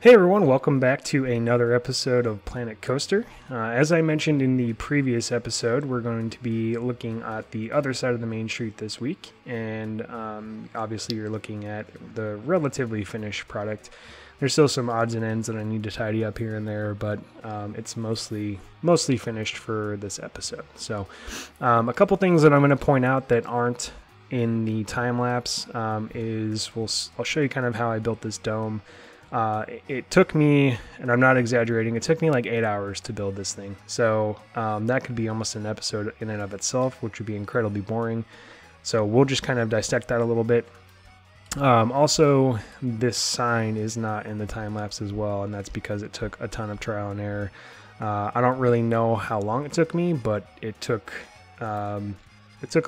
Hey everyone, welcome back to another episode of Planet Coaster. As I mentioned in the previous episode, we're going to be looking at the other side of the main street this week, and obviously you're looking at the relatively finished product. There's still some odds and ends that I need to tidy up here and there, but it's mostly finished for this episode. So a couple things that I'm going to point out that aren't in the time-lapse is I'll show you kind of how I built this dome. It took me, and I'm not exaggerating, it took me like 8 hours to build this thing. So that could be almost an episode in and of itself, which would be incredibly boring. So we'll just kind of dissect that a little bit. Also, this sign is not in the time lapse as well, and that's because it took a ton of trial and error. I don't really know how long it took me, but it took a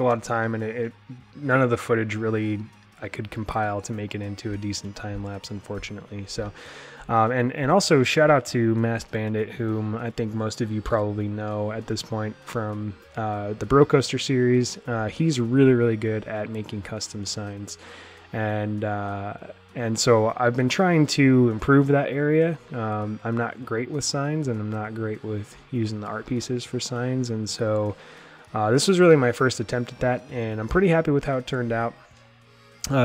lot of time, and none of the footage really I could compile to make it into a decent time lapse, unfortunately. So, and also shout out to Masked Bandit, whom I think most of you probably know at this point from the Bro Coaster series. He's really good at making custom signs, and so I've been trying to improve that area. I'm not great with signs, and I'm not great with using the art pieces for signs, and so this was really my first attempt at that, and I'm pretty happy with how it turned out.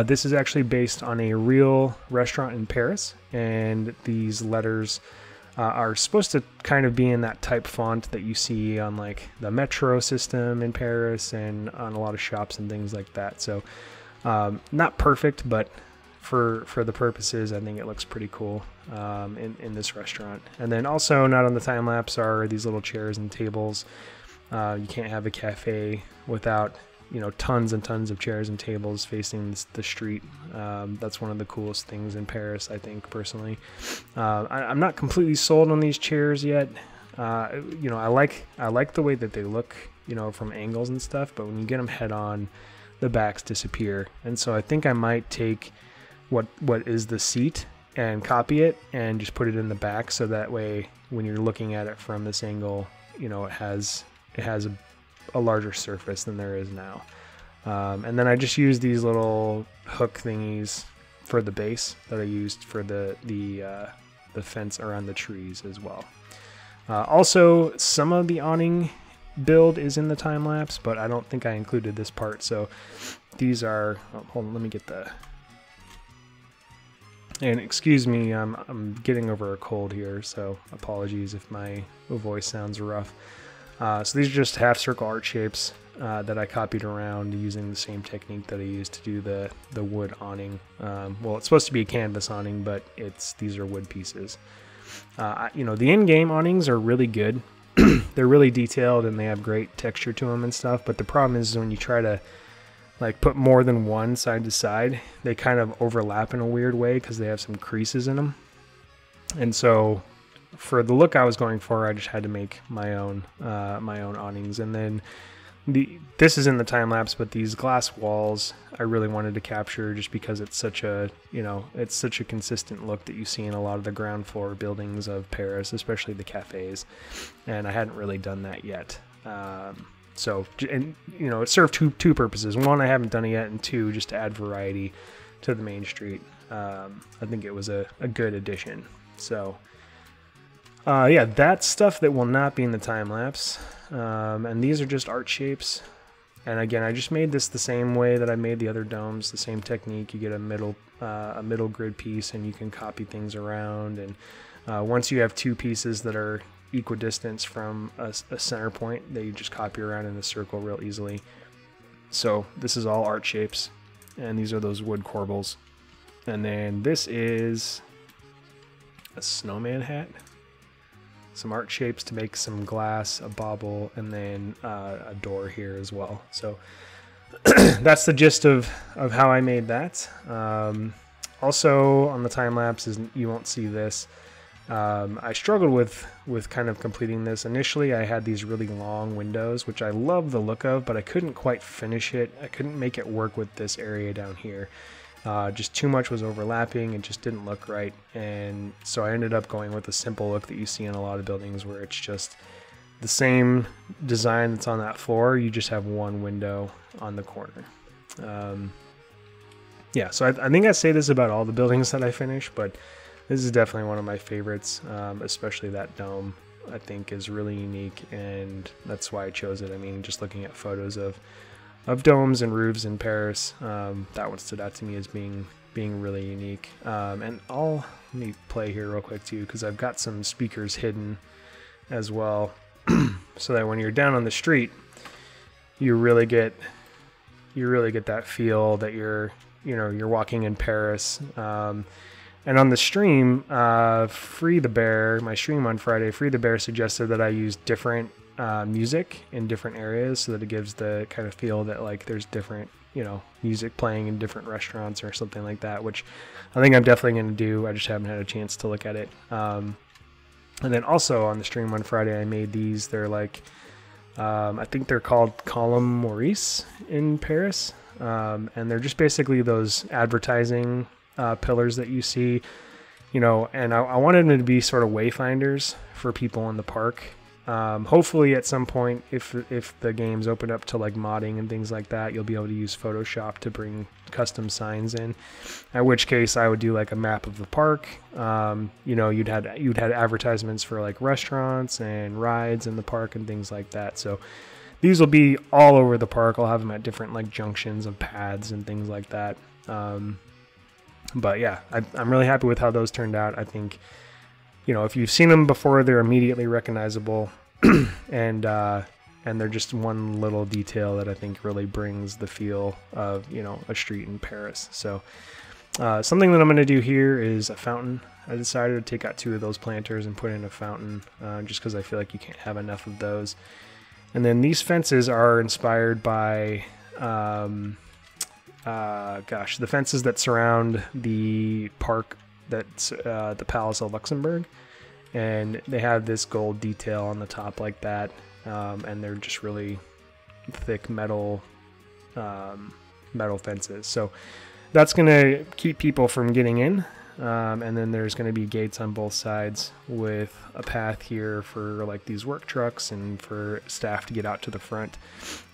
This is actually based on a real restaurant in Paris, and these letters are supposed to kind of be in that type font that you see on like the metro system in Paris and on a lot of shops and things like that. So not perfect, but for the purposes, I think it looks pretty cool in this restaurant. And then also not on the time lapse are these little chairs and tables. You can't have a cafe without tons and tons of chairs and tables facing the street. That's one of the coolest things in Paris, I think, personally. I'm not completely sold on these chairs yet. I like the way that they look, from angles and stuff, but when you get them head on, the backs disappear. And so I think I might take what is the seat and copy it and just put it in the back, so that way when you're looking at it from this angle, it has a larger surface than there is now. And then I just used these little hook thingies for the base that I used for the fence around the trees as well. Also, some of the awning build is in the time lapse, but I don't think I included this part. So these are, hold on, let me get the, and excuse me, I'm getting over a cold here, so apologies if my voice sounds rough. So these are just half circle art shapes that I copied around using the same technique that I used to do the wood awning. Well, it's supposed to be a canvas awning, but these are wood pieces. The in-game awnings are really good. They're really detailed and they have great texture to them and stuff. But the problem is when you try to like put more than one side to side, they kind of overlap in a weird way because they have some creases in them. And so for the look I was going for, I just had to make my own awnings. And then this is in the time lapse, but these glass walls I really wanted to capture just because it's such a consistent look that you see in a lot of the ground floor buildings of Paris, especially the cafes. And I hadn't really done that yet. It served two purposes. One, I haven't done it yet, and two, just to add variety to the main street. I think it was a good addition. So that's stuff that will not be in the time lapse. And these are just art shapes. And again, I just made this the same way that I made the other domes, the same technique. You get a middle grid piece and you can copy things around. And once you have two pieces that are equidistant from a center point, that you just copy around in a circle real easily. So this is all art shapes. And these are those wood corbels. And then this is a snowman hat. Some art shapes to make some glass, a bauble, and then a door here as well. So that's the gist of how I made that. Also on the time lapse, you won't see this. I struggled with kind of completing this. Initially, I had these really long windows, which I love the look of, but I couldn't quite finish it. I couldn't make it work with this area down here. Just too much was overlapping. It just didn't look right. And so I ended up going with a simple look that you see in a lot of buildings where it's just the same design that's on that floor. You just have one window on the corner. So I think I say this about all the buildings that I finish, but This is definitely one of my favorites, especially that dome. I think is really unique, and that's why I chose it. I mean, just looking at photos of domes and roofs in Paris, that one stood out to me as being really unique. And let me play here real quick too, because I've got some speakers hidden as well, so that when you're down on the street, you really get that feel that you're walking in Paris. And on the stream, Free the Bear, my stream on Friday, Free the Bear suggested that I use different music in different areas, so that it gives the kind of feel that like there's different, music playing in different restaurants or something like that, which I think I'm definitely going to do. I just haven't had a chance to look at it. And then also on the stream on Friday, I made these. They're like, I think they're called Column Maurice in Paris. And they're just basically those advertising pillars that you see, and I wanted them to be sort of wayfinders for people in the park. Hopefully at some point, if the game's open up to like modding and things like that, you'll be able to use Photoshop to bring custom signs in, at which case I would do like a map of the park. You'd had advertisements for like restaurants and rides in the park and things like that. So these will be all over the park. I'll have them at different like junctions of paths and things like that. But yeah, I'm really happy with how those turned out. I think, if you've seen them before, they're immediately recognizable, and they're just one little detail that I think really brings the feel of, a street in Paris. So something that I'm going to do here is a fountain. I decided to take out 2 of those planters and put in a fountain, just because I feel like you can't have enough of those. And then these fences are inspired by... the fences that surround the park that's the Palace of Luxembourg, and they have this gold detail on the top like that, and they're just really thick metal fences. So that's gonna keep people from getting in, and then there's gonna be gates on both sides with a path here for like these work trucks and for staff to get out to the front.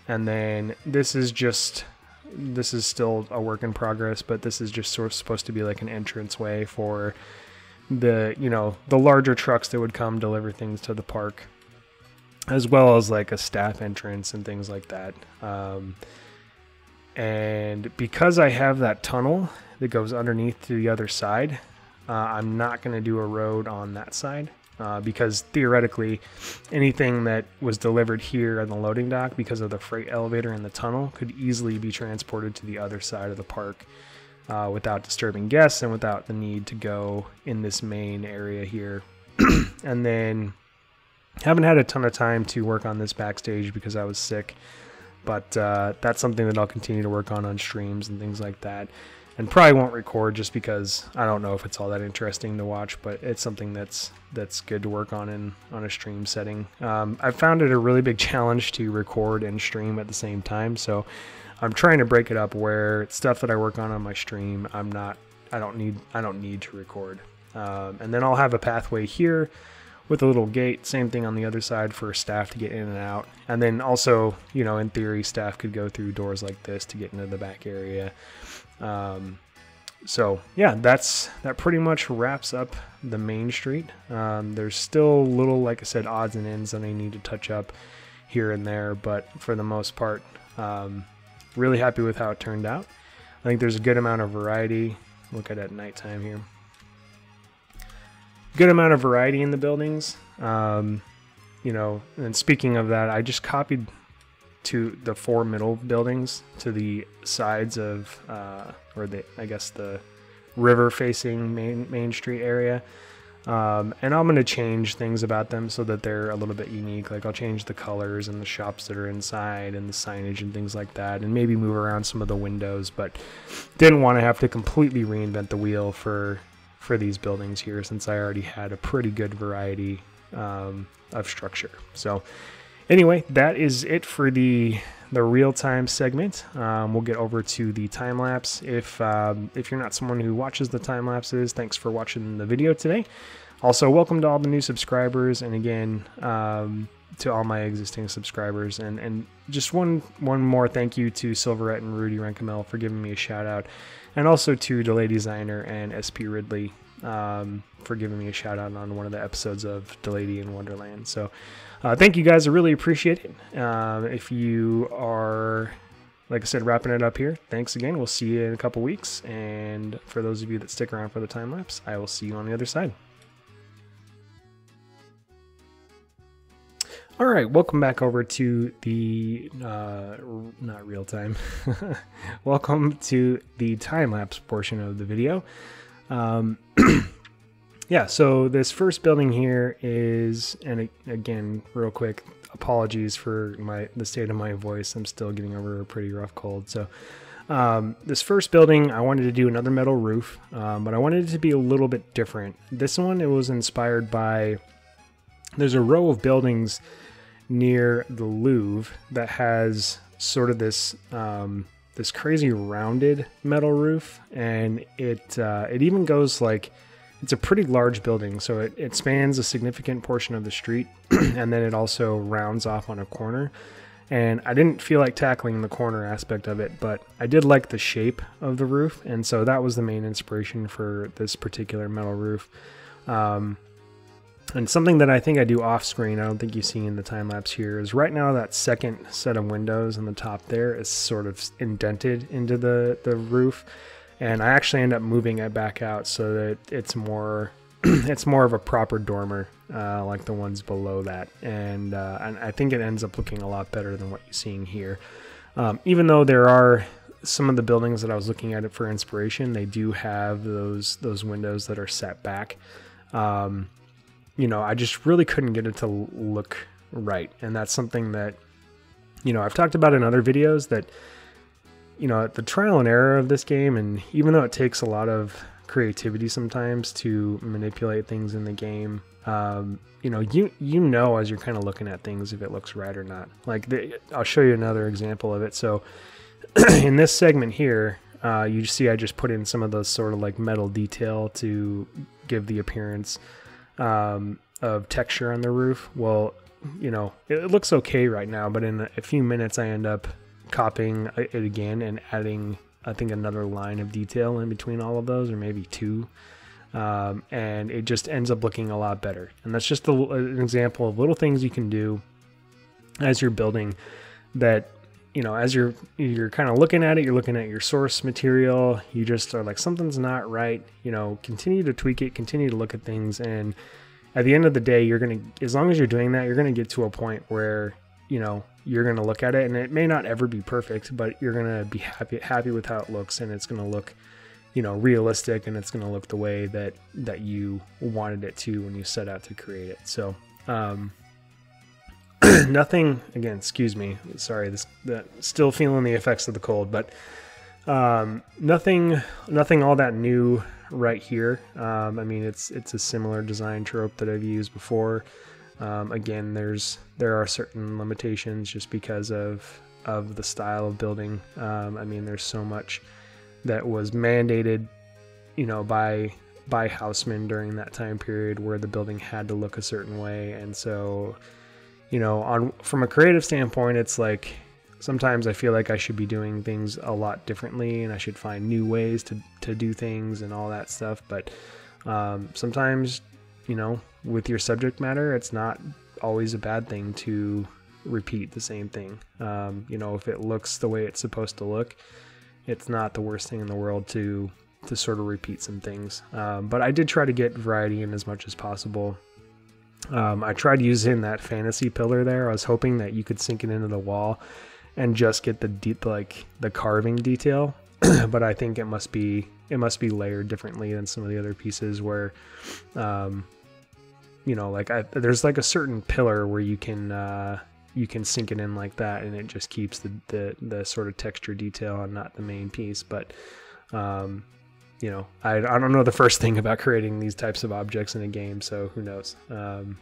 And then this is still a work in progress, but this is just sort of supposed to be like an entrance way for the larger trucks that would come deliver things to the park, as well as like a staff entrance and things like that. And because I have that tunnel that goes underneath to the other side, I'm not going to do a road on that side. Because theoretically, anything that was delivered here on the loading dock, because of the freight elevator and the tunnel, could easily be transported to the other side of the park without disturbing guests and without the need to go in this main area here. And then haven't had a ton of time to work on this backstage because I was sick, but that's something that I'll continue to work on streams and things like that. And probably won't record just because I don't know if it's all that interesting to watch, but it's something that's good to work on a stream setting. I've found it a really big challenge to record and stream at the same time, so I'm trying to break it up where stuff that I work on my stream, I don't need to record. And then I'll have a pathway here with a little gate, same thing on the other side for staff to get in and out. And then also, in theory, staff could go through doors like this to get into the back area. So yeah, that pretty much wraps up the main street. There's still little, like I said, odds and ends that I need to touch up here and there, but for the most part, really happy with how it turned out. I think there's a good amount of variety. Look at it at nighttime here. Good amount of variety in the buildings. And speaking of that, I just copied to the 4 middle buildings to the sides of, the river facing main street area. And I'm going to change things about them so that they're a little bit unique. Like I'll change the colors and the shops that are inside and the signage and things like that, and maybe move around some of the windows, but didn't want to have to completely reinvent the wheel for these buildings here, since I already had a pretty good variety of structure. So anyway, that is it for the real-time segment. We'll get over to the time-lapse. If you're not someone who watches the time-lapses, thanks for watching the video today. Also, welcome to all the new subscribers, and again, to all my existing subscribers. And just one more thank you to Silverette and Rudy Renkamel for giving me a shout-out, and also to Delay Designer and SP Ridley for giving me a shout out on one of the episodes of Delady in Wonderland. So thank you guys. I really appreciate it. If you are, like I said, wrapping it up here, thanks again. We'll see you in a couple weeks. And for those of you that stick around for the time lapse, I will see you on the other side. All right, welcome back over to the, not real time. Welcome to the time-lapse portion of the video. Yeah, so this first building here is, and again, real quick, apologies for the state of my voice. I'm still getting over a pretty rough cold. So this first building, I wanted to do another metal roof, but I wanted it to be a little bit different. This one, it was inspired by, there's a row of buildings near the Louvre that has sort of this this crazy rounded metal roof, and it even goes like, it's a pretty large building, so it spans a significant portion of the street, and then it also rounds off on a corner. And I didn't feel like tackling the corner aspect of it, but I did like the shape of the roof, and so that was the main inspiration for this particular metal roof. And something that I think I do off screen, I don't think you see in the time lapse here, is right now that second set of windows on the top there is sort of indented into the roof. And I actually end up moving it back out so that it's more it's more of a proper dormer, like the ones below that. And I think it ends up looking a lot better than what you're seeing here. Even though there are some of the buildings that I was looking at it for inspiration, they do have those windows that are set back. You know, I just really couldn't get it to look right. And that's something that, you know, I've talked about in other videos, that, you know, the trial and error of this game, and even though it takes a lot of creativity sometimes to manipulate things in the game, you know, you know as you're kind of looking at things if it looks right or not. Like, I'll show you another example of it. So in this segment here, you see I just put in some of those sort of like metal detail to give the appearance of texture on the roof. Well, you know, it looks okay right now, but in a few minutes I end up copying it again and adding, I think, another line of detail in between all of those, or maybe two, and it just ends up looking a lot better. And that's just an example of little things you can do as you're building that, you know, as you're kind of looking at it, you're looking at your source material, you just are like, something's not right, you know, continue to tweak it, continue to look at things. And at the end of the day, you're going to, as long as you're doing that, you're going to get to a point where, you know, you're going to look at it, and it may not ever be perfect, but you're going to be happy with how it looks, and it's going to look, you know, realistic, and it's going to look the way that you wanted it to when you set out to create it. So, nothing, again, excuse me, sorry, still feeling the effects of the cold, but nothing all that new right here. I mean, it's a similar design trope that I've used before. Again, there are certain limitations just because of the style of building. I mean, there's so much that was mandated, you know, by housemen during that time period where the building had to look a certain way, and so, you know, from a creative standpoint, it's like sometimes I feel like I should be doing things a lot differently, and I should find new ways to do things and all that stuff. But sometimes, you know, with your subject matter, it's not always a bad thing to repeat the same thing. You know, if it looks the way it's supposed to look, it's not the worst thing in the world to sort of repeat some things. But I did try to get variety in as much as possible. I tried using that fantasy pillar there. I was hoping that you could sink it into the wall and just get the deep, like the carving detail. But I think it must be layered differently than some of the other pieces where, you know, like there's like a certain pillar where you can sink it in like that, and it just keeps the sort of texture detail and not the main piece. But you know, I don't know the first thing about creating these types of objects in a game, so who knows. And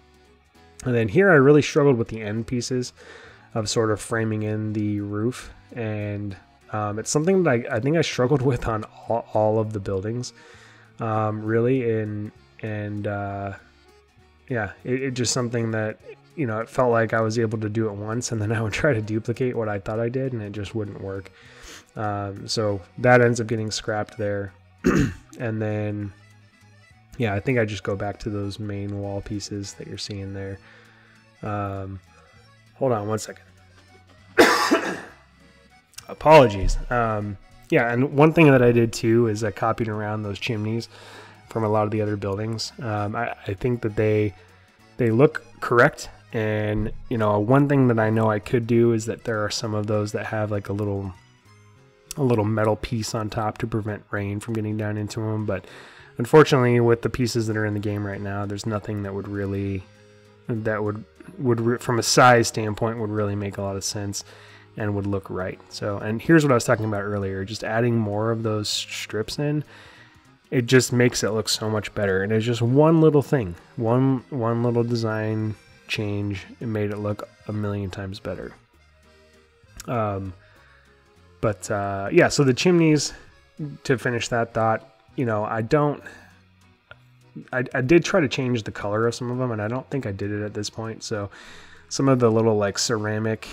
then here I really struggled with the end pieces of sort of framing in the roof, and it's something that I think I struggled with on all of the buildings, really. And yeah, it just something that, you know, it felt like I was able to do it once, and then I would try to duplicate what I thought I did, and it just wouldn't work. So that ends up getting scrapped there. And then, yeah, I think I just go back to those main wall pieces that you're seeing there. Hold on one second. Apologies. Yeah, and one thing that I did too is I copied around those chimneys from a lot of the other buildings. I think that they look correct. And, you know, one thing that I know I could do is that there are some of those that have like a little metal piece on top to prevent rain from getting down into them. But unfortunately, with the pieces that are in the game right now, there's nothing that would really, from a size standpoint, would really make a lot of sense and would look right. So, and here's what I was talking about earlier, just adding more of those strips in, it just makes it look so much better. And it's just one little thing, one little design change, it made it look a million times better. Yeah, so the chimneys, to finish that thought, you know, I did try to change the color of some of them, and I don't think I did it at this point. So some of the little like ceramic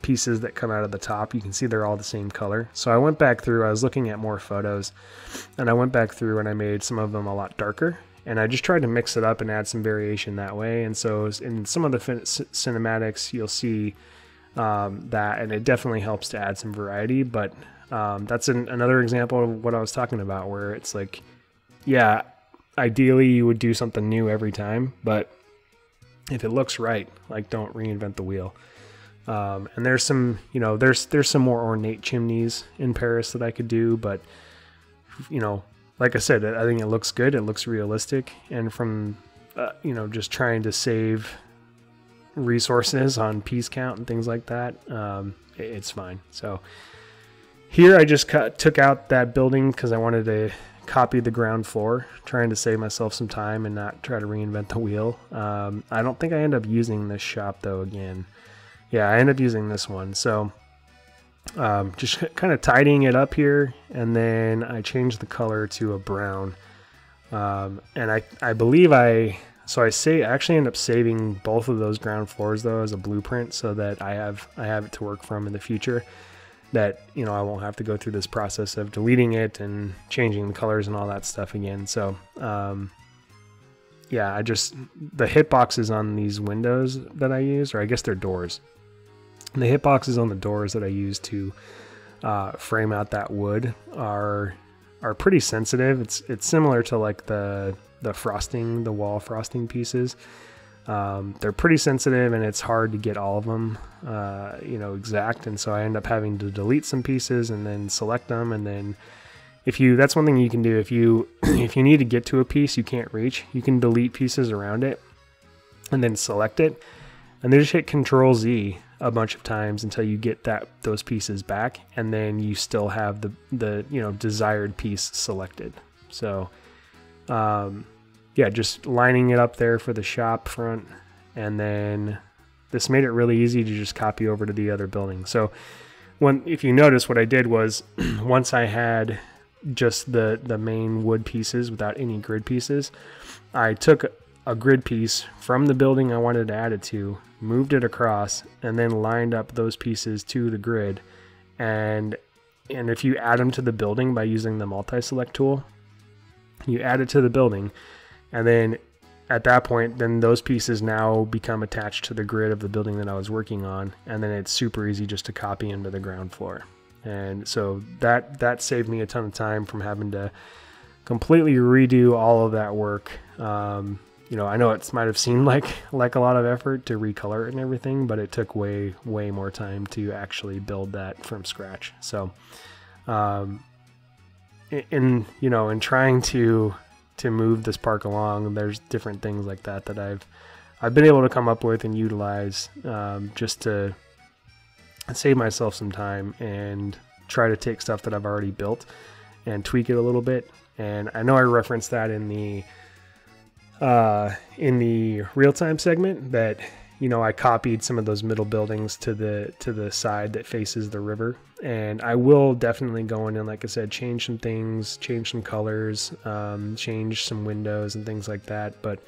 pieces that come out of the top, you can see they're all the same color. So I went back through, I was looking at more photos, and I went back through and I made some of them a lot darker. And I just tried to mix it up and add some variation that way. And so in some of the cinematics, you'll see that, and it definitely helps to add some variety. But that's another example of what I was talking about, where it's like, yeah, ideally you would do something new every time, but if it looks right, like, don't reinvent the wheel. And there's some, you know, there's some more ornate chimneys in Paris that I could do, but, you know, like I said, I think it looks good. It looks realistic. And from, you know, just trying to save resources on piece count and things like that, it's fine. So here I just took out that building because I wanted to copy the ground floor, trying to save myself some time and not try to reinvent the wheel. I don't think I end up using this shop though again. Yeah, I end up using this one. So just kind of tidying it up here, and then I changed the color to a brown. And I believe I actually end up saving both of those ground floors though as a blueprint, so that I have it to work from in the future, that, you know, I won't have to go through this process of deleting it and changing the colors and all that stuff again. So yeah, the hitboxes on these windows that I use, or I guess they're doors, the hitboxes on the doors that I use to frame out that wood are pretty sensitive. It's similar to like the frosting, the wall frosting pieces. They're pretty sensitive, and it's hard to get all of them, you know, exact. And so I end up having to delete some pieces and then select them. And then that's one thing you can do. If you need to get to a piece you can't reach, you can delete pieces around it and then select it, and then just hit Control Z a bunch of times until you get those pieces back, and then you still have the you know, desired piece selected. So yeah, just lining it up there for the shop front, and then this made it really easy to just copy over to the other building. So if you notice, what I did was once I had just the main wood pieces without any grid pieces, I took a grid piece from the building I wanted to add it to, moved it across, and then lined up those pieces to the grid. And if you add them to the building by using the multi-select tool, you add it to the building, and then at that point, then those pieces now become attached to the grid of the building that I was working on, and then it's super easy just to copy into the ground floor. And so that saved me a ton of time from having to completely redo all of that work. You know, I know it might have seemed like a lot of effort to recolor it and everything, but it took way more time to actually build that from scratch. So, in trying to move this park along, there's different things like that I've been able to come up with and utilize, just to save myself some time and try to take stuff that I've already built and tweak it a little bit. And I know I referenced that in the real-time segment, that, you know, I copied some of those middle buildings to the side that faces the river, and I will definitely go in and, like I said, change some things, change some colors, change some windows and things like that. But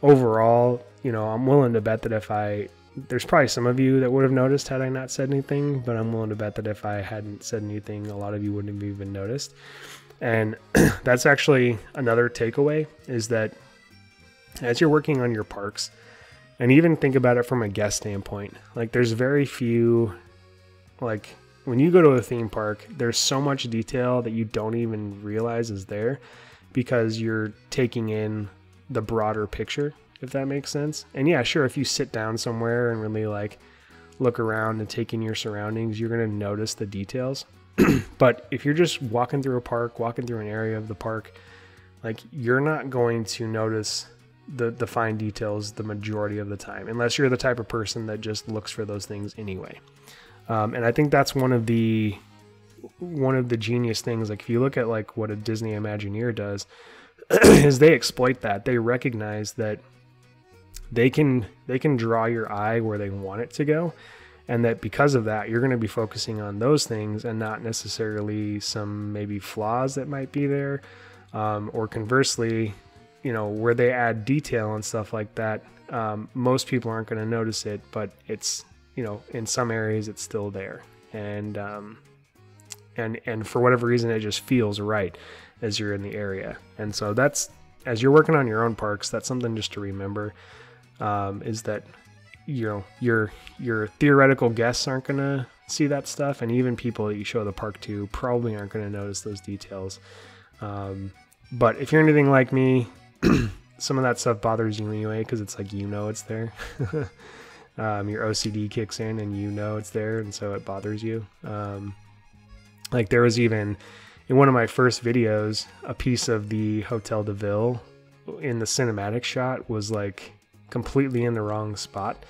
overall, you know, I'm willing to bet that there's probably some of you that would have noticed had I not said anything, but I'm willing to bet that if I hadn't said anything, a lot of you wouldn't have even noticed. And that's actually another takeaway, is that as you're working on your parks, and even think about it from a guest standpoint, like there's very few, like when you go to a theme park, there's so much detail that you don't even realize is there because you're taking in the broader picture, if that makes sense. And yeah, sure, if you sit down somewhere and really like look around and take in your surroundings, you're going to notice the details. But if you're just walking through a park, walking through an area of the park, like you're not going to notice the fine details the majority of the time, unless you're the type of person that just looks for those things anyway. And I think that's one of the genius things. Like if you look at like what a Disney Imagineer does, is they exploit that. They recognize that they can draw your eye where they want it to go, and that because of that, you're going to be focusing on those things and not necessarily some maybe flaws that might be there, or conversely, you know, where they add detail and stuff like that. Most people aren't going to notice it, but it's, you know, in some areas it's still there, and for whatever reason it just feels right as you're in the area. And so that's, as you're working on your own parks, that's something just to remember, is that, you know, your theoretical guests aren't going to see that stuff, and even people that you show the park to probably aren't going to notice those details. But if you're anything like me, some of that stuff bothers you anyway, because it's like, you know, it's there. Your OCD kicks in and you know it's there, and so it bothers you. Like there was even in one of my first videos, a piece of the Hotel de Ville in the cinematic shot was like completely in the wrong spot,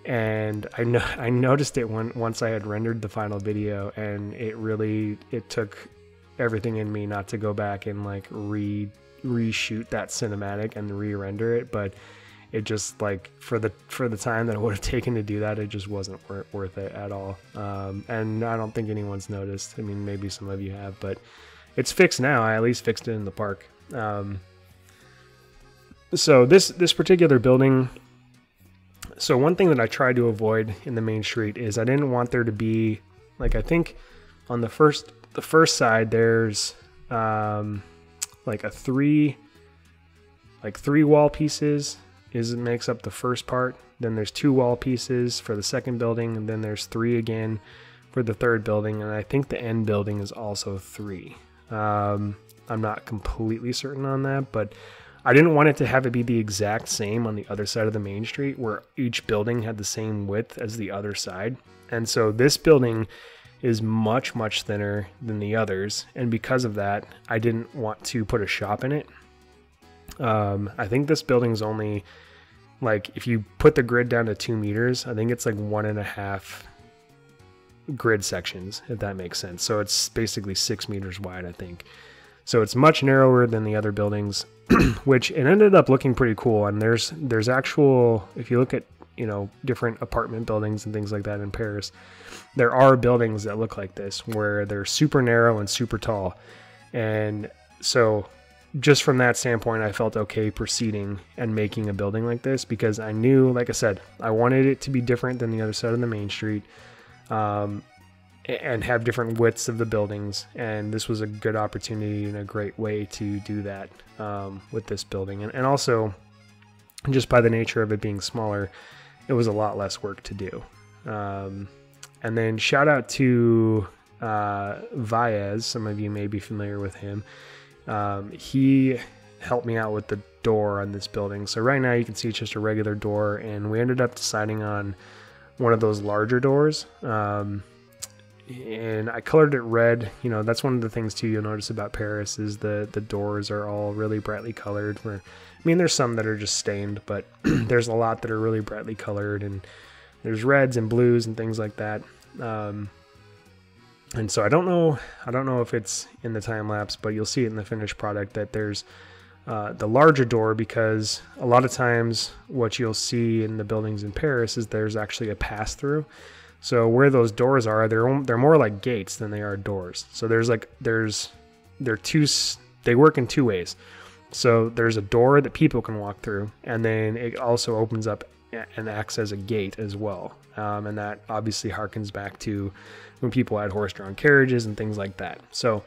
and I noticed it once I had rendered the final video, and it took everything in me not to go back and like reshoot that cinematic and re-render it. But it just, like, for the time that it would have taken to do that, it just wasn't worth it at all. And I don't think anyone's noticed. I mean, maybe some of you have, but it's fixed now. I at least fixed it in the park. So this particular building, so one thing that I tried to avoid in the main street is I didn't want there to be, like, I think on the first side there's like three wall pieces makes up the first part. Then there's 2 wall pieces for the second building, and then there's 3 again for the third building, and I think the end building is also 3. I'm not completely certain on that, but I didn't want it to have it be the exact same on the other side of the main street where each building had the same width as the other side. And so this building is much thinner than the others, and because of that, I didn't want to put a shop in it. I think this building's only, like, if you put the grid down to 2 meters, I think it's like 1.5 grid sections, if that makes sense. So it's basically 6 meters wide, I think. So it's much narrower than the other buildings, which it ended up looking pretty cool. And there's actual, if you look at, you know, different apartment buildings and things like that in Paris, there are buildings that look like this where they're super narrow and super tall. And so just from that standpoint, I felt okay proceeding and making a building like this, because I knew, like I said, I wanted it to be different than the other side of the main street, and have different widths of the buildings. And this was a good opportunity and a great way to do that with this building. And also, just by the nature of it being smaller, it was a lot less work to do. And then shout out to Vaez. Some of you may be familiar with him. He helped me out with the door on this building. So right now you can see it's just a regular door, and we ended up deciding on one of those larger doors. And I colored it red. You know, that's one of the things too you'll notice about Paris is the doors are all really brightly colored. I mean, there's some that are just stained, but there's a lot that are really brightly colored, and there's reds and blues and things like that. And so I don't know if it's in the time lapse, but you'll see it in the finished product that there's the larger door, because a lot of times what you'll see in the buildings in Paris is there's actually a pass through. So where those doors are, they're more like gates than they are doors. So they work in 2 ways. So there's a door that people can walk through, and then it also opens up and acts as a gate as well. And that obviously harkens back to when people had horse-drawn carriages and things like that. So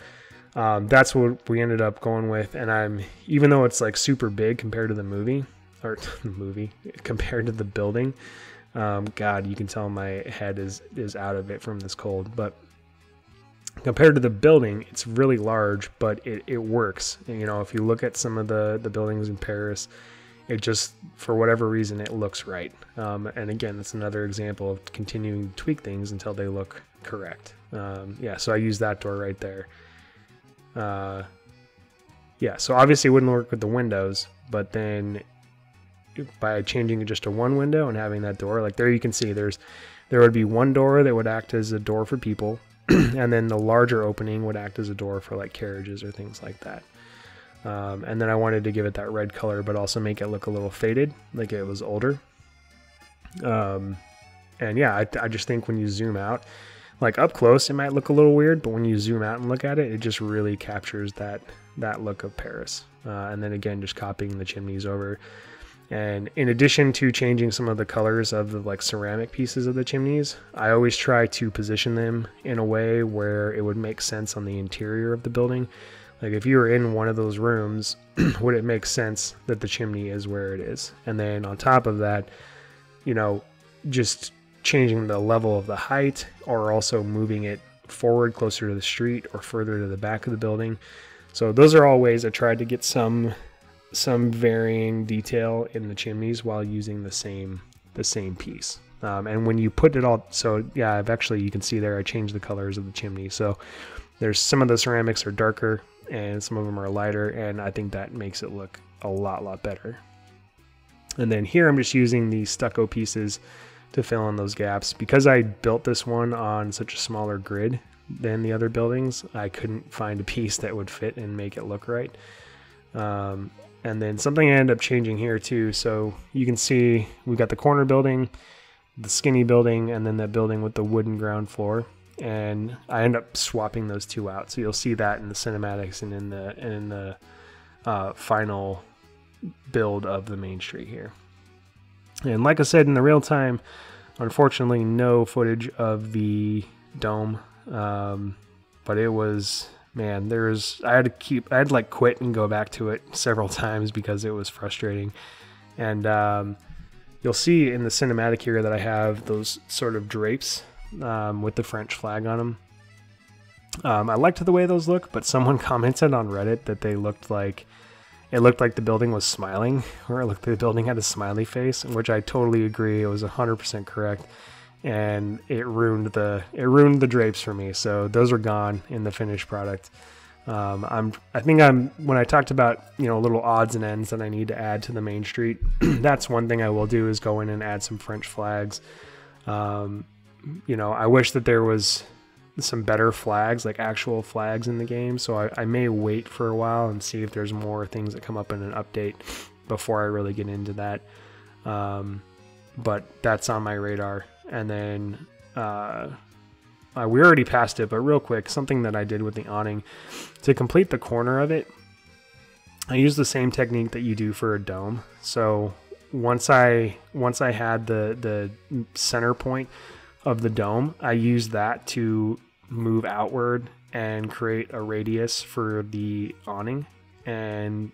That's what we ended up going with. And even though it's like super big compared to the movie, or the movie, compared to the building, God, you can tell my head is out of it from this cold. But compared to the building, it's really large, but it works. And, you know, if you look at some of the buildings in Paris, it just, for whatever reason, it looks right. And again, that's another example of continuing to tweak things until they look correct. Yeah, so I use that door right there. Yeah, so obviously it wouldn't work with the windows, but then by changing it just to one window and having that door, like there you can see there would be one door that would act as a door for people, and then the larger opening would act as a door for like carriages or things like that. And then I wanted to give it that red color, but also make it look a little faded, like it was older. And yeah, I just think when you zoom out, like up close, it might look a little weird, but when you zoom out and look at it, it just really captures that look of Paris. And then again, just copying the chimneys over. And in addition to changing some of the colors of the like ceramic pieces of the chimneys, I always try to position them in a way where it would make sense on the interior of the building. Like if you were in one of those rooms, would it make sense that the chimney is where it is? And then on top of that, you know, just changing the level of the height, or also moving it forward closer to the street or further to the back of the building. So those are all ways I tried to get some varying detail in the chimneys while using the same piece. And when you put it all, so yeah, you can see there I changed the colors of the chimney. So there's some of the ceramics are darker and some of them are lighter, and I think that makes it look a lot better. And then here I'm just using the stucco pieces to fill in those gaps. Because I built this one on such a smaller grid than the other buildings, I couldn't find a piece that would fit and make it look right. And then something I ended up changing here too. So you can see we got the corner building, the skinny building, and then that building with the wooden ground floor. And I end up swapping those two out. So you'll see that in the cinematics and in the final build of the main street here. And like I said, in the real time, unfortunately, no footage of the dome. But it was, man, I had to like quit and go back to it several times because it was frustrating. And you'll see in the cinematic here that I have those sort of drapes with the French flag on them. I liked the way those look, but someone commented on Reddit that it looked like the building was smiling, or it looked like the building had a smiley face, which I totally agree. It was 100% correct, and it ruined the drapes for me. So those are gone in the finished product. When I talked about, you know, little odds and ends that I need to add to the main street, that's one thing I will do, is go in and add some French flags. You know, I wish that there was some better flags, like actual flags in the game, so I may wait for a while and see if there's more things that come up in an update before I really get into that. But that's on my radar. And then we already passed it, but real quick, something that I did with the awning to complete the corner of it, I used the same technique that you do for a dome. So once I had the center point of the dome, I used that to move outward and create a radius for the awning. And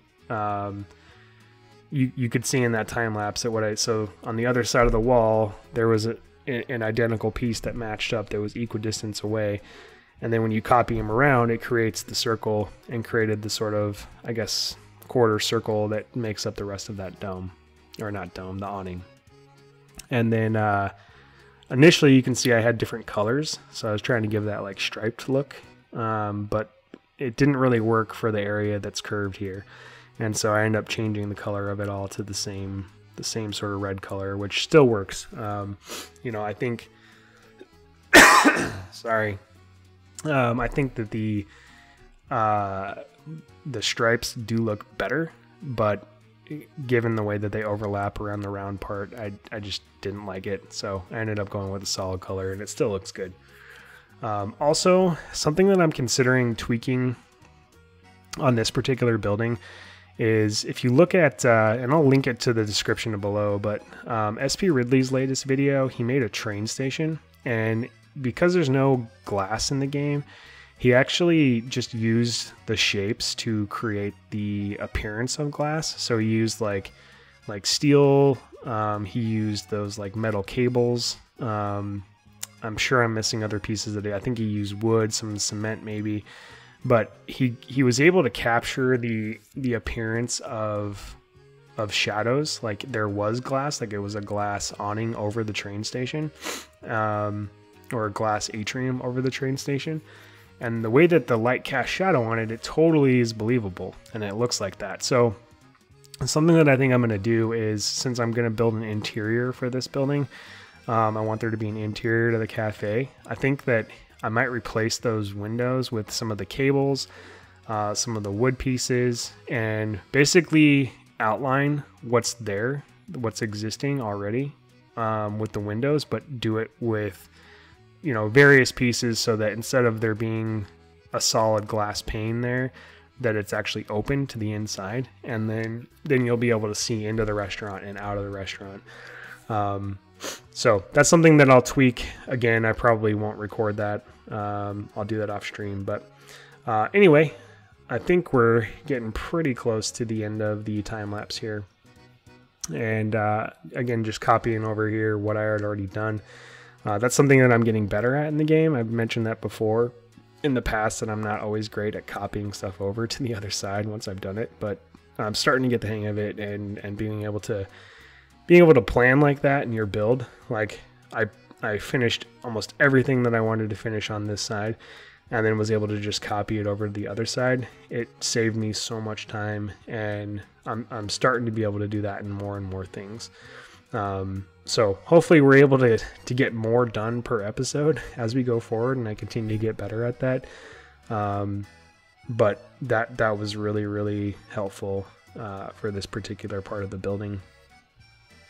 you could see in that time lapse that so on the other side of the wall there was an identical piece that matched up that was equidistance away, and then when you copy them around, it creates the circle and created the sort of, I guess, quarter circle that makes up the rest of that dome, or not dome, the awning. And then initially you can see I had different colors, so I was trying to give that like striped look, but it didn't really work for the area that's curved here, and so I ended up changing the color of it all to the same sort of red color, which still works. You know, I think sorry, I think that the stripes do look better, but given the way that they overlap around the round part, I just didn't like it, so I ended up going with a solid color, and it still looks good. Also, something that I'm considering tweaking on this particular building is, if you look at, and I'll link it to the description below, but SPRidley's latest video, he made a train station, and because there's no glass in the game, he actually just used the shapes to create the appearance of glass. So he used like steel. He used those like metal cables. I'm sure I'm missing other pieces of it. I think he used wood, some cement maybe, but he was able to capture the appearance of shadows. Like there was glass, like it was a glass awning over the train station, or a glass atrium over the train station. And the way that the light casts shadow on it, it totally is believable, and it looks like that. So something that I think I'm going to do is, since I'm going to build an interior for this building, I want there to be an interior to the cafe. I think that I might replace those windows with some of the cables, some of the wood pieces, and basically outline what's there, what's existing already with the windows, but do it with, you know, various pieces, so that instead of there being a solid glass pane there, that it's actually open to the inside, and then you'll be able to see into the restaurant and out of the restaurant. So that's something that I'll tweak. Again, I probably won't record that. I'll do that off stream, but anyway, I think we're getting pretty close to the end of the time lapse here. And again, just copying over here what I had already done. That's something that I'm getting better at in the game. I've mentioned that before in the past, that I'm not always great at copying stuff over to the other side once I've done it, but I'm starting to get the hang of it, and being able to plan like that in your build. Like I finished almost everything that I wanted to finish on this side, and then was able to just copy it over to the other side. It saved me so much time, and I'm starting to be able to do that in more and more things. So hopefully we're able to get more done per episode as we go forward, and I continue to get better at that. But that was really, really helpful for this particular part of the building.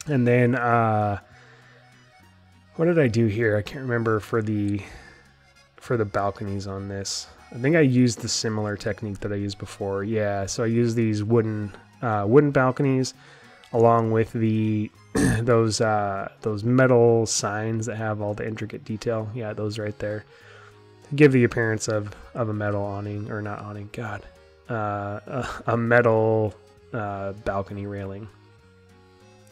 And then what did I do here? I can't remember for the balconies on this. I think I used the similar technique that I used before. Yeah, so I used these wooden balconies along with the those metal signs that have all the intricate detail. Yeah, those right there, to give the appearance of a metal awning, or not awning, God, a metal balcony railing.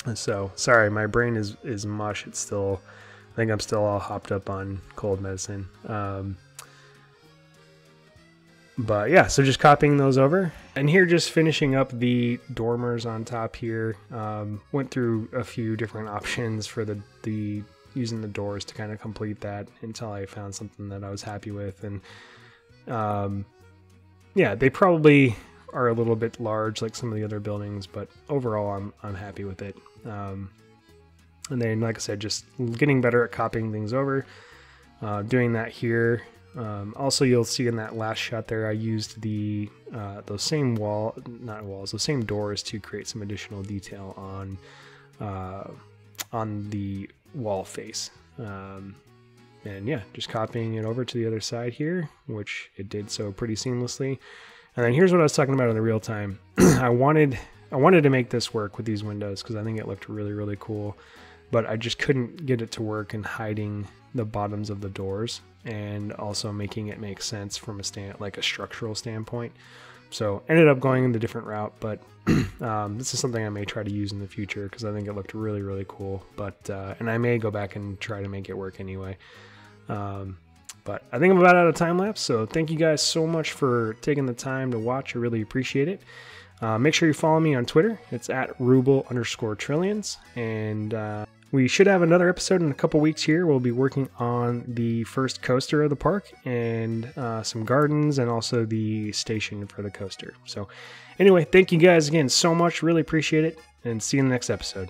And so, sorry, my brain is mush. It's still, I think I'm still all hopped up on cold medicine. But yeah, so just copying those over. And here, just finishing up the dormers on top here. Went through a few different options for the using the doors to kind of complete that until I found something that I was happy with. And yeah, they probably are a little bit large like some of the other buildings, but overall I'm happy with it. And then, like I said, just getting better at copying things over, doing that here. Also, you'll see in that last shot there, I used those same those same doors to create some additional detail on the wall face. And yeah, just copying it over to the other side here, which it did so pretty seamlessly. And then here's what I was talking about in the real time. I wanted to make this work with these windows because I think it looked really, really cool, but I just couldn't get it to work in hiding the bottoms of the doors and also making it make sense from a structural standpoint. So ended up going in a different route, but this is something I may try to use in the future because I think it looked really, really cool. But and I may go back and try to make it work anyway. But I think I'm about out of time lapse, so thank you guys so much for taking the time to watch. I really appreciate it. Make sure you follow me on Twitter. It's at Ruble_Trillions, and we should have another episode in a couple weeks here. We'll be working on the first coaster of the park and some gardens, and also the station for the coaster. So anyway, thank you guys again so much. Really appreciate it, and see you in the next episode.